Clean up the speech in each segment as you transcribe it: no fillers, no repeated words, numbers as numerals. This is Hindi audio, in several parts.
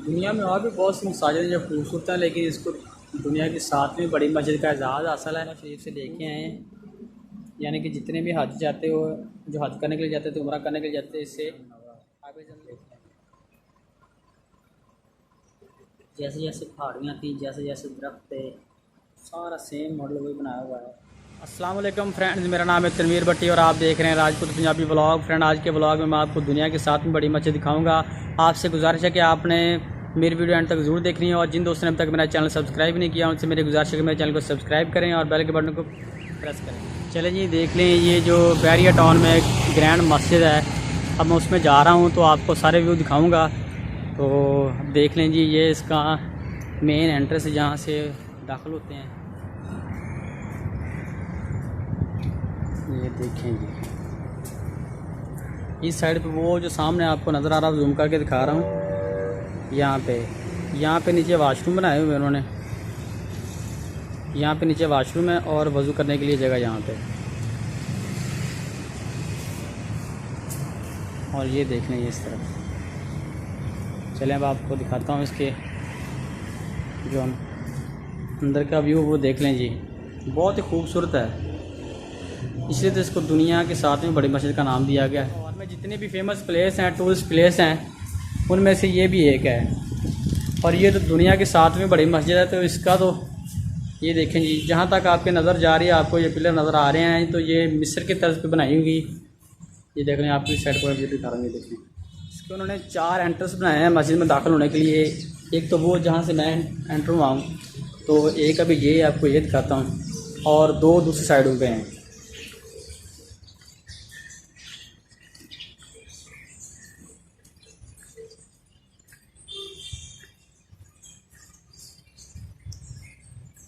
दुनिया में और भी बहुत सी मसाजिद हैं जो खूबसूरत हैं, लेकिन इसको दुनिया की 7वीं बड़ी मस्जिद का एजाज़ हासिल है। शरीफ से लेके आए हैं, यानी कि जितने भी हज जाते हो, जो हज करने के लिए जाते थे, उम्रा करने के लिए जाते, इससे आगे चल जैसे जैसे पहाड़ियाँ थी, जैसे जैसे दरख्त थे, सारा सेम मॉडल वही बनाया हुआ है। अस्सलाम वालेकुम फ्रेंड्स, मेरा नाम है तनवीर भट्टी और आप देख रहे हैं राजपूत पंजाबी व्लॉग। फ्रेंड, आज के व्लॉग में मैं आपको दुनिया की 7वीं बड़ी मस्जिद दिखाऊंगा। आपसे गुजारिश है कि आपने मेरी वीडियो एंड तक ज़रूर देखनी है, और जिन दोस्तों ने अब तक मेरा चैनल सब्सक्राइब नहीं किया उनसे मेरी गुजारिश है कि मेरे चैनल को सब्सक्राइब करें और बेल के बटन को प्रेस करें। चलें जी, देख लें ये जो बैरिया टाउन में ग्रैंड मस्जिद है, अब मैं उसमें जा रहा हूँ तो आपको सारे व्यू दिखाऊँगा। तो देख लें जी, ये इसका मेन एंट्रेंस जहाँ से दाखिल होते हैं। ये देखें जी, इस साइड पे वो जो सामने आपको नज़र आ रहा है, जूम करके दिखा रहा हूँ। यहाँ पे नीचे वाशरूम बनाए हुए उन्होंने। यहाँ पे नीचे वाशरूम है और वज़ू करने के लिए जगह यहाँ पे। और ये देख लें, ये इस तरफ। चलें अब आपको दिखाता हूँ इसके जो अंदर का व्यू, वो देख लें जी। बहुत ही खूबसूरत है, इसलिए तो इसको दुनिया के 7वीं बड़ी मस्जिद का नाम दिया गया है। और में जितने भी फेमस प्लेस हैं, टूरिस्ट प्लेस हैं, उनमें से ये भी एक है। और ये तो दुनिया की 7वीं बड़ी मस्जिद है, तो इसका तो ये देखें जी, जहाँ तक आपके नज़र जा रही है, आपको ये पिलर नज़र आ रहे हैं, तो ये मिस्र की तर्ज पे बनाई होगी। ये देख लें, आपको इस साइड पर दिखा रहा हूँ। ये देखें, इसके उन्होंने 4 एंट्रेंस बनाए हैं मस्जिद में दाखिल होने के लिए। एक तो वो जहाँ से मैं एंटर हुआ हूँ, तो एक अभी ये आपको ये दिखाता हूँ, और 2 दूसरी साइडों पे हैं।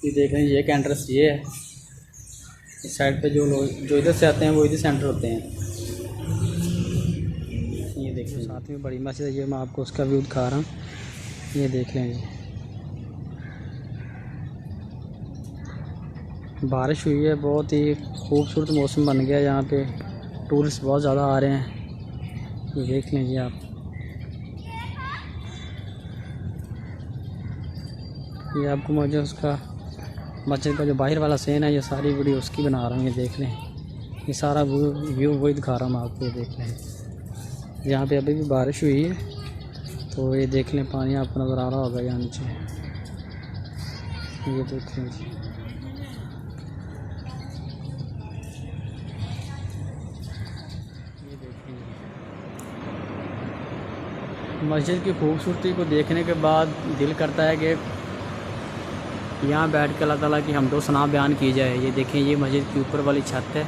ये देख रहे हैं, ये एक एंट्रेंस ये है। इस साइड पे जो लोग जो इधर से आते हैं वो इधर से एंटर होते हैं। ये देखिए, 7वीं बड़ी मस्जिद है, ये मैं आपको उसका व्यू दिखा रहा हूँ। ये देख लें जी, बारिश हुई है, बहुत ही खूबसूरत मौसम बन गया। यहाँ पे टूरिस्ट बहुत ज़्यादा आ रहे हैं। ये देख लें जी आप, ये आपको मुझे उसका मस्जिद का जो बाहर वाला सीन है, ये सारी वीडियो उसकी बना रहा हूँ। ये देख लें, ये सारा व्यू वही दिखा रहा हूँ मैं आपको। ये देख लें, यहाँ पे अभी भी बारिश हुई है, तो ये देख लें, पानी आपको नज़र आ रहा होगा यहाँ नीचे। ये देख लें जी, ये देखें, मस्जिद की खूबसूरती को देखने के बाद दिल करता है कि यहाँ बैठ कर अल्लाह ताला की हम्दो सना बयान की जाए। ये देखें, ये मस्जिद की ऊपर वाली छत है,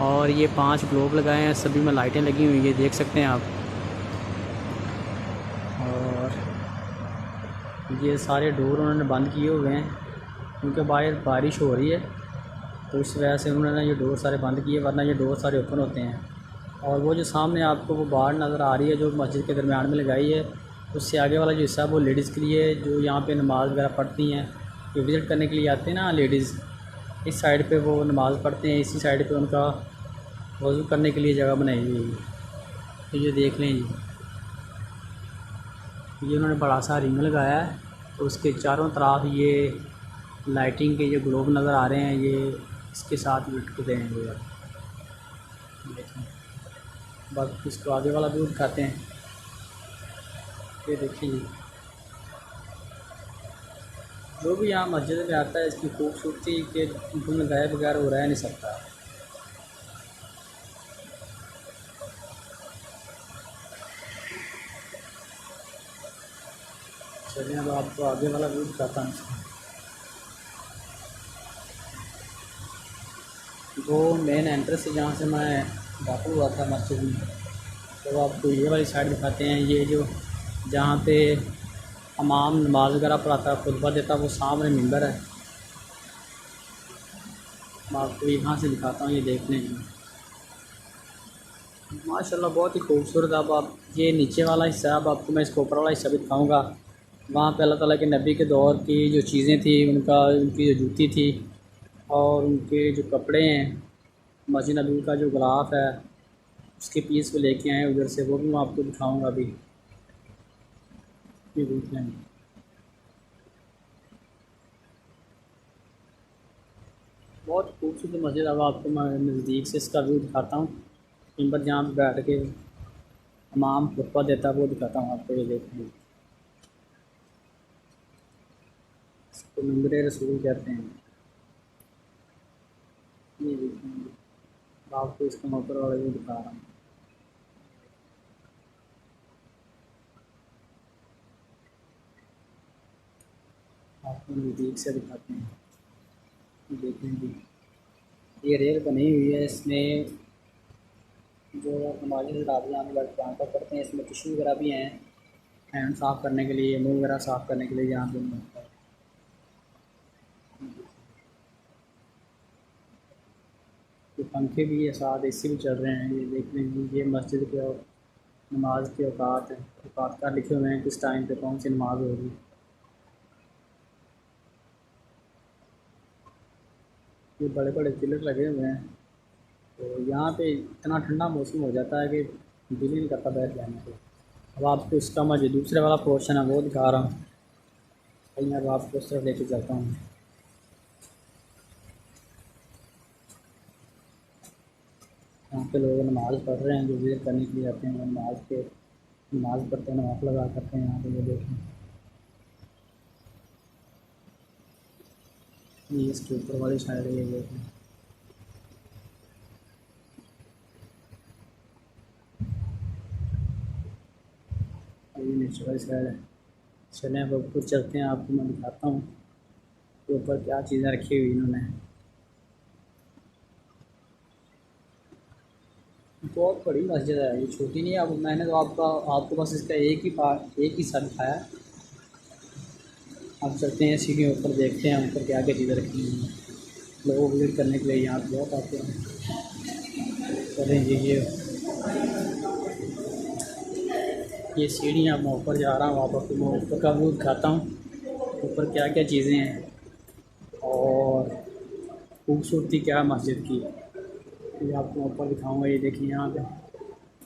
और ये 5 ग्लोब लगाए हैं, सभी में लाइटें लगी हुई, ये देख सकते हैं आप। और ये सारे डोर उन्होंने बंद किए हुए हैं, उनके बाहर बारिश हो रही है, तो इस वजह से उन्होंने ये डोर सारे बंद किए, वरना ये डोर सारे ओपन होते हैं। और वो जो सामने आपको वो बाड़ नज़र आ रही है, जो मस्जिद के दरमियान में लगाई है, उससे आगे वाला जो हिस्सा वो लेडीज़ के लिए, जो यहाँ पे नमाज़ वगैरह पढ़ती हैं, जो विज़िट करने के लिए आते हैं ना लेडीज़, इस साइड पे वो नमाज़ पढ़ते हैं, इसी साइड पे उनका वज़ू करने के लिए जगह बनाई हुई है। तो ये देख लें जी, ये उन्होंने बड़ा सा रिंग लगाया है, तो उसके चारों तरफ ये लाइटिंग के ये ग्लोब नज़र आ रहे हैं, ये इसके साथ लटकते हैं। ये देखें, बाकी इसको आगे वाला भी दिखाते हैं। ये देखिए, जो भी यहाँ मस्जिद में आता है, इसकी खूबसूरती के में गायब वगैरह हो रह नहीं सकता। चलिए अब आपको आगे वाला व्यू दिखाता हूँ। वो मेन एंट्रेंस है जहाँ से मैं दाखिल हुआ था मस्जिद में, तो आपको ये वाली साइड दिखाते हैं। ये जो जहाँ पे इमाम नमाज वगैरह पढ़ाता है, खुतबा देता है, वो सामने मिंबर है। मैं आपको यहाँ से दिखाता हूँ, ये देखने में माशाल्लाह बहुत ही खूबसूरत। अब आप ये नीचे वाला हिस्सा, अब आपको मैं इसको ऊपर वाला हिस्सा भी दिखाऊँगा। वहाँ पे अल्लाह ताला के नबी के दौर की जो चीज़ें थी, उनकी जो जूती थी और उनके जो कपड़े हैं, मस्जिद नबवी का जो गिलाफ है, उसके पीस को लेके आए उधर से, वो भी मैं आपको दिखाऊंगा अभी। ये देख लें, बहुत खूबसूरत मस्जिद। अब आपको मैं नज़दीक से इसका व्यू दिखाता हूँ। मिंबर जहाँ पे बैठ के इमाम खुतबा देता है वो दिखाता हूँ आपको। ये देखें, इसको मिंबर रसूल कहते हैं। ये देखें, आपको इसका ऊपर वाला व्यू दिखा रहा हूँ। आपको नज़दीक से दिखाते हैं। देखें जी, ये रेल बनी हुई है। इसमें जो नमाज़ी हज़रात यहाँ पे बैठ करते हैं, इसमें टिश्यू वगैरह भी हैं, हैंड साफ़ करने के लिए, मुँह वगैरह साफ़ करने के लिए यहाँ पे मिलता है। ये पंखे भी है, साथ एसी भी चल रहे हैं। ये देख लें, ये मस्जिद के और नमाज के औकात हैं। औकात का लिखे हुए हैं, किस टाइम पे कौन सी नमाज होगी। ये बड़े बड़े पिलर लगे हुए हैं। तो यहाँ पे इतना ठंडा मौसम हो जाता है कि दिल ही नहीं करता बैठ जाने को। अब आपको इसका मैं जो दूसरे वाला पोर्शन है वो दिखा रहा हूँ। कहीं अब आपको उस तरफ लेके जाता हूँ। यहाँ पे लोग नमाज़ पढ़ रहे हैं, जो विज़िट करने के लिए आते हैं। वो नमाज़ पढ़ते हैं, नमाज़ लगा करते हैं यहाँ पे। ये देखें, ये इसके ऊपर वाली साइड है। ये देखें, ये नीचे वाली साइड है। चलें अब ऊपर चलते हैं, आपको मैं दिखाता हूँ कि ऊपर क्या चीज़ें रखी हुई इन्होंने। बहुत बड़ी मस्जिद है, ये छोटी नहीं है। अब मैंने तो आपको बस इसका एक ही हिस्सा दिखाया। अब चलते हैं सीढ़ियों ऊपर, देखते हैं ऊपर क्या क्या चीज़ें रखी हुई हैं। लोग विजिट करने के लिए यहाँ पे बहुत आते हैं। चलें जी, ये सीढ़ियाँ मैं ऊपर जा रहा हूँ। आपको मैं ऊपर का व्यू दिखाता हूँ, ऊपर क्या क्या चीज़ें हैं और खूबसूरती क्या है मस्जिद की, ये आपको ऊपर दिखाऊंगा। ये देखिए, यहाँ पे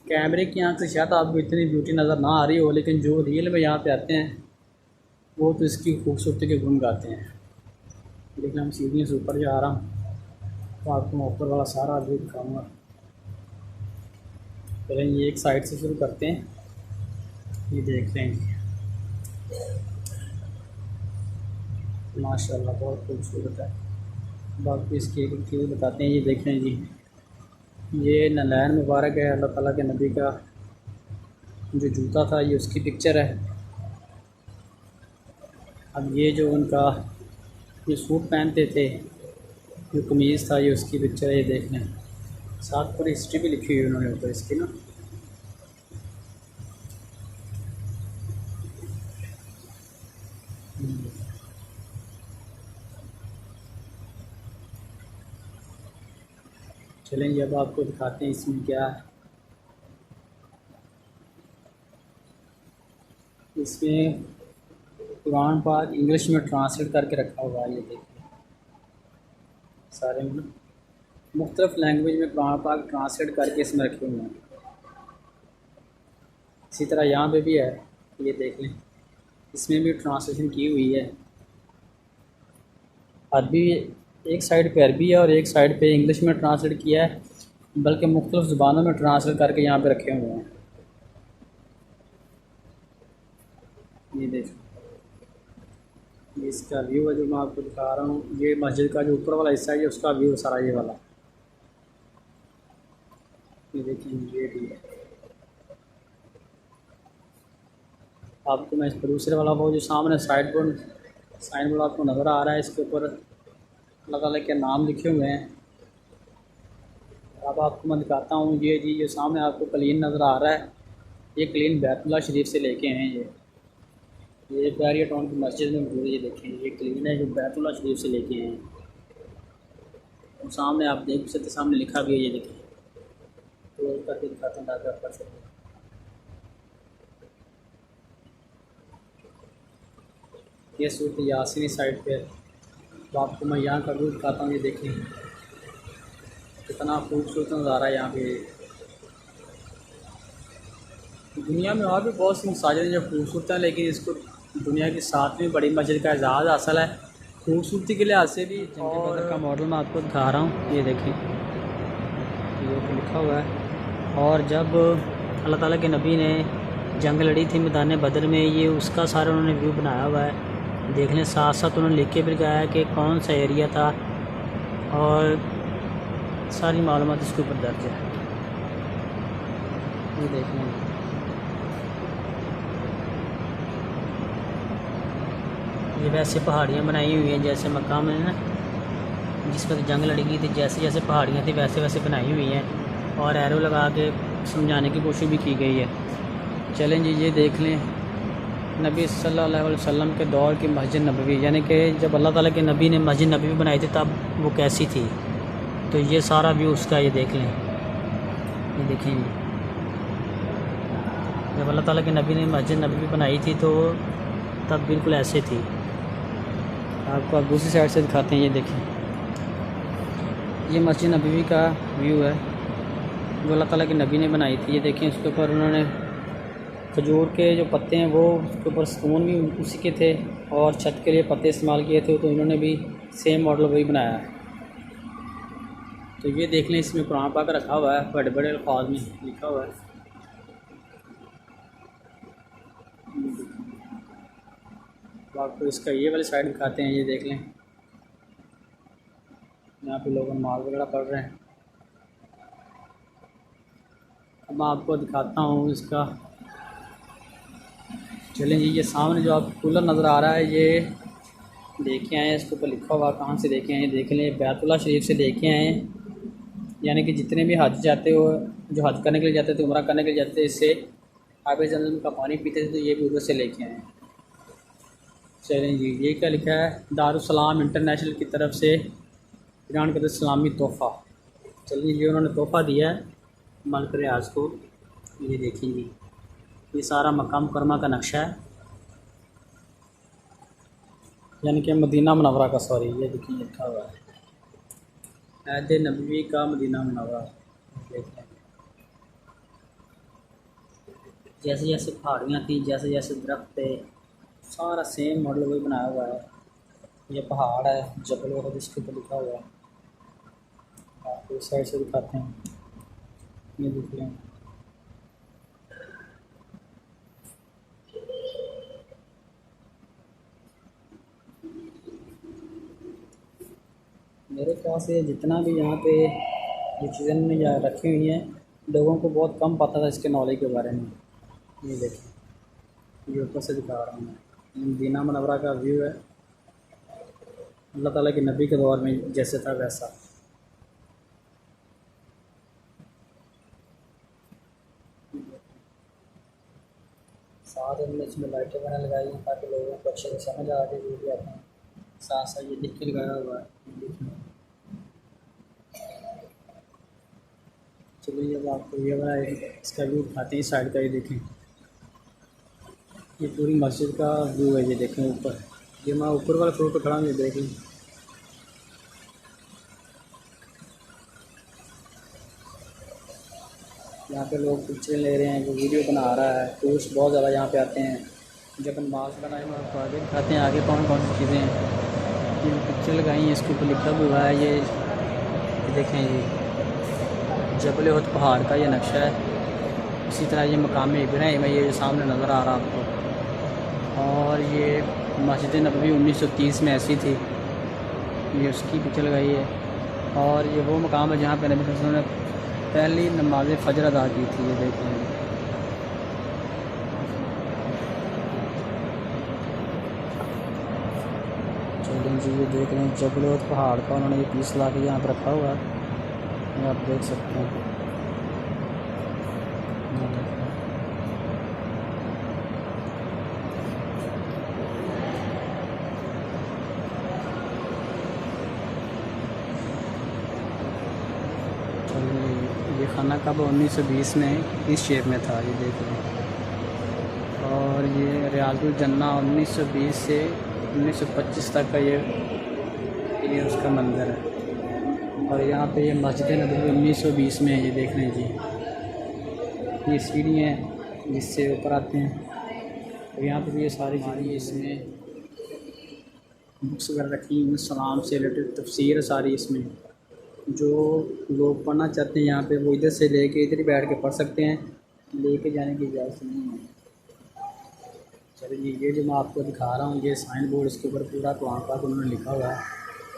कैमरे की आँख से शायद आपको इतनी ब्यूटी नज़र ना आ रही हो, लेकिन जो रियल में यहाँ पे आते हैं वो तो इसकी खूबसूरती के गुण गाते हैं। देखिए, हम सीढ़ियों से ऊपर जा रहा हूँ, तो आपको मैं ऊपर वाला सारा व्यू दिखाऊँगा। पहले ये एक साइड से शुरू करते हैं। ये देख लेंगे, माशाल्लाह बहुत खूबसूरत है। बाकी इसकी एक चीज़ बताते हैं। ये देख लें जी, ये नलैन मुबारक है, अल्लाह ताला के नबी का जो जूता था, ये उसकी पिक्चर है। अब ये जो उनका ये सूट पहनते थे, जो कमीज़ था, ये उसकी पिक्चर है। ये देख लें, साथ पूरी हिस्ट्री भी लिखी हुई है उन्होंने ऊपर इसकी ना। चलेंगे अब आपको दिखाते हैं इसमें क्या है। इसमें कुरान पाक इंग्लिश में ट्रांसलेट करके रखा हुआ है। ये देखिए, सारे में मुख्तलिफ लैंग्वेज में कुरान पाक ट्रांसलेट करके इसमें रखे हुए हैं। इसी तरह यहाँ पे भी है, ये देख लें, इसमें भी ट्रांसलेशन की हुई है। अरबी, एक साइड पे अरबी है और एक साइड पे इंग्लिश में ट्रांसलेट किया है, बल्कि मुख्तलिफ ज़ुबानों में ट्रांसलेट करके यहाँ पे रखे हुए हैं। ये देखो, ये इसका व्यू है जो मैं आपको दिखा रहा हूँ। ये मस्जिद का जो ऊपर वाला हिस्सा है, ये उसका व्यू सारा ये वाला। ये देखिए, ये भी है। आपको मैं इस पर दूसरे वाला वो जो सामने साइड बोर्ड आपको नज़र आ रहा है, इसके ऊपर अलग अलग के नाम लिखे हुए हैं। अब आपको मैं दिखाता हूँ। ये जी, ये सामने आपको क्लीन नज़र आ रहा है, ये क्लीन बैतुल्लाह शरीफ से लेके हैं। ये बैरिया टाउन की मस्जिद में मौजूद है। ये देखें, ये क्लीन है जो बैतुल्लाह शरीफ से लेके हैं। और सामने आप देख सकते, सामने लिखा भी है। ये देखिए, तो करके दिखाते हैं ताकि आप पढ़ सकें। ये सूरत यासीनी साइड पे है। तो आपको मैं यहाँ का व्यू दिखाता हूँ। ये देखें, कितना खूबसूरत नज़ारा है यहाँ पे। दुनिया में और भी बहुत सी मसाजिद हैं जो खूबसूरत हैं, लेकिन इसको दुनिया की 7वीं बड़ी मस्जिद का एजाज़ हासिल है खूबसूरती के लिहाज से भी। जंग बदर का मॉडल मैं आपको दिखा रहा हूँ, ये देखें, ये तो लिखा हुआ है। और जब अल्लाह ताला के नबी ने जंग लड़ी थी मैदान बदर में, ये उसका सारा उन्होंने व्यू बनाया हुआ है। देख लें, साथ साथ उन्होंने लिख के भी लगाया कि कौन सा एरिया था और सारी मालूमात इसके ऊपर दर्ज है। ये देख लें, ये वैसे पहाड़ियाँ बनाई हुई हैं जैसे मक्का में ना जिस वक्त जंग लड़ी गई थी, जैसे जैसे पहाड़ियाँ थी वैसे वैसे बनाई हुई हैं और एरो लगा के समझाने की कोशिश भी की गई है। चलें जी, ये देख लें नबी सल्लल्लाहु अलैहि वसल्लम के दौर की मस्जिद नबवी, यानी कि जब अल्लाह ताला के नबी ने मस्जिद नबवी बनाई थी तब वो कैसी थी। तो ये सारा व्यू उसका, ये देख लें, ये देखें, जब अल्लाह ताला के नबी ने मस्जिद नबवी बनाई थी तो तब बिल्कुल ऐसे थी। आपको अब दूसरी साइड से दिखाते हैं, ये देखें, ये मस्जिद नबवी का व्यू है जो अल्लाह ताला के नबी ने बनाई थी। ये देखें, उसके ऊपर उन्होंने खजूर के जो पत्ते हैं वो उसके ऊपर सुकून भी उसी के थे और छत के लिए पत्ते इस्तेमाल किए थे, तो इन्होंने भी सेम मॉडल वही बनाया है। तो ये देख लें, इसमें कुरान पाक रखा हुआ है, बड़े बड़े अल्फाज में लिखा हुआ है। तो आपको इसका ये वाली साइड दिखाते हैं, ये देख लें, यहाँ पे लोग नमाज वगैरह पढ़ रहे हैं। अब मैं आपको दिखाता हूँ इसका, चलें जी, ये सामने जो आपको कूलर नज़र आ रहा है ये देखे आए हैं, इसके ऊपर लिखा हुआ कहाँ से देखे आए हैं, देख लें, बैतुल्लाह शरीफ से देखे आए हैं। यानी कि जितने भी हज जाते हो, जो हज करने के लिए जाते थे, उम्रा करने के लिए जाते थे, इससे आबे जन्नत का पानी पीते थे, तो ये भी उधर से लेके आए हैं। चलें जी, ये क्या लिखा है, दारुस्सलाम इंटरनेशनल की तरफ से ईरान का इस्लामी तोहफ़ा। चलिए, ये उन्होंने तोहफ़ा दिया है मल्क रियाज को। ये देखेंगे, ये सारा मक्का मुकरमा का नक्शा है, यानी कि मदीना मुनव्वरा का, सॉरी, ये देखिए लिखा हुआ है ऐद नबवी का मदीना मुनव्वरा। देखें, जैसे जैसे पहाड़ियाँ थी, जैसे जैसे दरख्त थे, सारा सेम मॉडल वही बनाया हुआ है। ये पहाड़ है जबल उहद, इसके ऊपर लिखा हुआ है। आपको इस साइड से दिखाते हैं, ये देख लें, मेरे ख्याल से जितना भी यहाँ पे ये चीज़ें में रखी हुई हैं, लोगों को बहुत कम पता था इसके नॉलेज के बारे में। ये देखें, ये ऊपर से दिखा रहा हूँ मैं, मदीना मुनव्वरा का व्यू है, अल्लाह ताला के नबी के दौर में जैसे था वैसा। साथ हमने इसमें लाइटें वगैरह लगाई हैं ताकि लोगों को अच्छे से समझ आ जाए जो भी आते हैं। साथ साथ ये लिख के लगाया हुआ है। चलिए, जब आपको ये वाला इसका व्यू दिखाते हैं, इस साइड का, ये देखें, ये पूरी मस्जिद का व्यू है। ये देखें ऊपर, ये मैं ऊपर वाला फ्लोर पर खड़ा हूँ, ये देख लें, यहाँ पे लोग पिक्चर ले रहे हैं, वो वीडियो बना रहा है। टूरिस्ट बहुत ज़्यादा यहाँ पे आते हैं। जब नमाज का टाइम आपको आगे दिखाते हैं आगे कौन कौन सी चीज़ें हैं। ये पिक्चर लगाई हैं, इसके ऊपर लिखा भी हुआ है, ये देखें, ये जबल उहद पहाड़ का ये नक्शा है। इसी तरह ये मकाम इब्राहिम है, ये सामने नज़र आ रहा आपको। और ये मस्जिद नबवी 1930 में ऐसी थी, ये उसकी पिक्चर लगाई है। और ये वो मकाम है जहाँ पे नबी सल्लल्लाहु अलैहि वसल्लम ने पहली नमाज फ़जर अदा की थी। ये देख लें, चलें जी, ये देख लें, जबल उहद पहाड़ का उन्होंने ये पीस ला के यहाँ पर रखा हुआ है, ये आप देख सकते हैं। ये खाना काबा 1920 में इस शेप में था, ये देख लें। और ये रियाजुल जन्ना 1920 से 1925 तक का ये उसका मंदिर है। और यहाँ पे ये मस्जिद नबवी 1920 में है, ये देख लें जी, ये सीढ़ी हैं इससे ऊपर आते हैं। तो यहाँ पे भी ये सारी चीज़ें इसमें बुक्स वगैरह रखी हुई, सलाम से रिलेटेड तफसीर सारी इसमें। जो लोग पढ़ना चाहते हैं यहाँ पे वो इधर से लेके इधर ही बैठ के पढ़ सकते हैं, लेके जाने की इजाज़त नहीं है। चलिए ये जो मैं आपको दिखा रहा हूँ ये साइन बोर्ड, इसके ऊपर पूरा कुरान पाक उन्होंने लिखा हुआ है।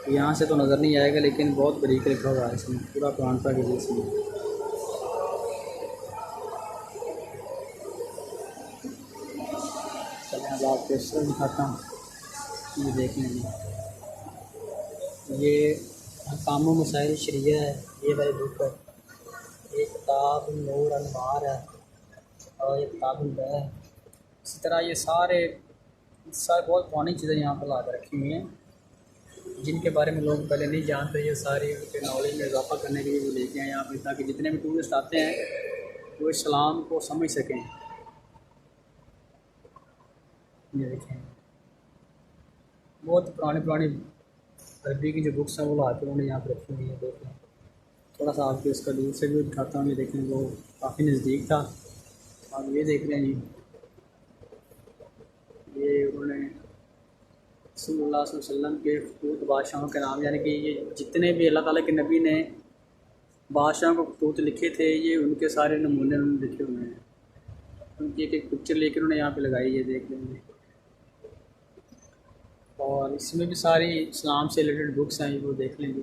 तो यहाँ से तो नज़र नहीं आएगा लेकिन बहुत बारीक लिखा हुआ है इसमें, पूरा कुरान पाक है इसमें। चलिए अब आपको इस तरह दिखाता हूँ, ये देख लेंगे। ये अहकाम व मसाइल शरिया है, ये वाली बुक है। ये किताब नूर अनवार है और ये किताब है। इसी तरह ये सारे बहुत पुरानी चीज़ें यहाँ पर ला कर रखी हुई हैं, जिनके बारे में लोग पहले नहीं जानते। ये सारी उनके नॉलेज में इजाफा करने के लिए वो लेके आए यहाँ पर, ताकि जितने भी टूरिस्ट आते हैं वो इस्लाम को समझ सकें। ये देखें बहुत पुरानी अरबी की जो बुक्स हैं वो ला के उन्होंने यहाँ पर रखी हुई है। देखें थोड़ा सा आपको इसका दूर से भी दिखाता हूँ। ये देखें वो काफ़ी नज़दीक था। आप ये देख रहे हैं जी, ये उन्होंने सल्लल्लाहु अलैहि वसल्लम के खतूत बादशाहों के नाम, यानी कि ये जितने भी अल्लाह ताला के नबी ने बादशाहों को खतूत लिखे थे ये उनके सारे नमूने उन्होंने लिखे हुए हैं। उनकी एक पिक्चर लेकर उन्होंने यहाँ पे लगाई, ये देख लेंगे। और इसमें भी सारी इस्लाम से रिलेटेड बुक्स हैं, वो देख लेंगे।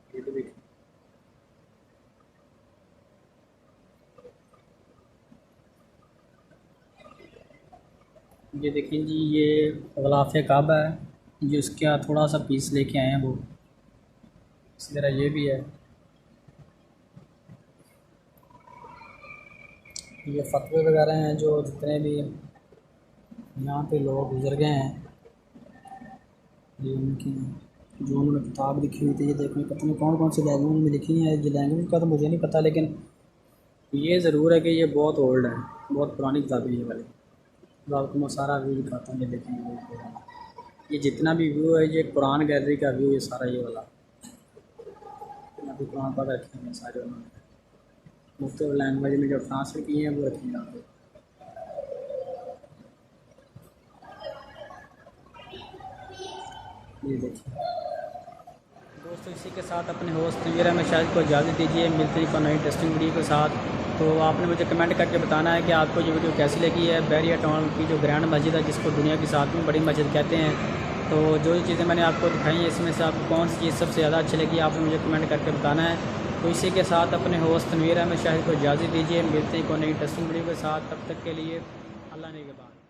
ये तो देखें ये देखें जी, ये ग़िलाफ़े काबा है, जो इसका थोड़ा सा पीस लेके आए हैं वो। इसी तरह ये भी है, ये फतवे वगैरह हैं जो जितने भी यहाँ पे लोग गुजर गए हैं, ये उनकी जो उन्होंने किताब लिखी हुई थी। ये देखने पता नहीं कौन कौन सी लैंग्वेज में लिखी है, ये लैंग्वेज का तो मुझे नहीं पता, लेकिन ये ज़रूर है कि ये बहुत ओल्ड है, बहुत पुरानी किताब है ये वाली। तो आपको मैं सारा व्यू दिखाता हूँ। ये देखेंगे ये जितना भी व्यू है ये कुरान गैलरी का व्यू है सारा, ये वाला। अभी कुरान पढ़ रखे हैं सारे उन्होंने, मुख्तलिफ लैंग्वेज में जो ट्रांसलेट किए हैं वो रखे हैं यहाँ पे। ये देखिए दोस्तों, इसी के साथ अपने होस्ट तनवीर अहमद शाहिद को इजाज़त दीजिए। मिलते हैं एक नई इंटरेस्टिंग वीडियो के साथ। तो आपने मुझे कमेंट करके बताना है कि आपको ये वीडियो कैसी लगी है। बैरिया टाउन की जो ग्रैंड मस्जिद है, जिसको दुनिया की 7वीं बड़ी मस्जिद कहते हैं, तो जो चीज़ें मैंने आपको दिखाई हैं इसमें से आपको कौन सी चीज़ सबसे ज़्यादा अच्छी लगी आपने मुझे कमेंट करके बताना है। तो इसी के साथ अपने होस्ट तनवीर अहमद शाहिद को इजाज़त दीजिए। मिलते हैं एक नई इंटरेस्टिंग वीडियो के साथ, तब तक के लिए अल्लाह ने के बाद।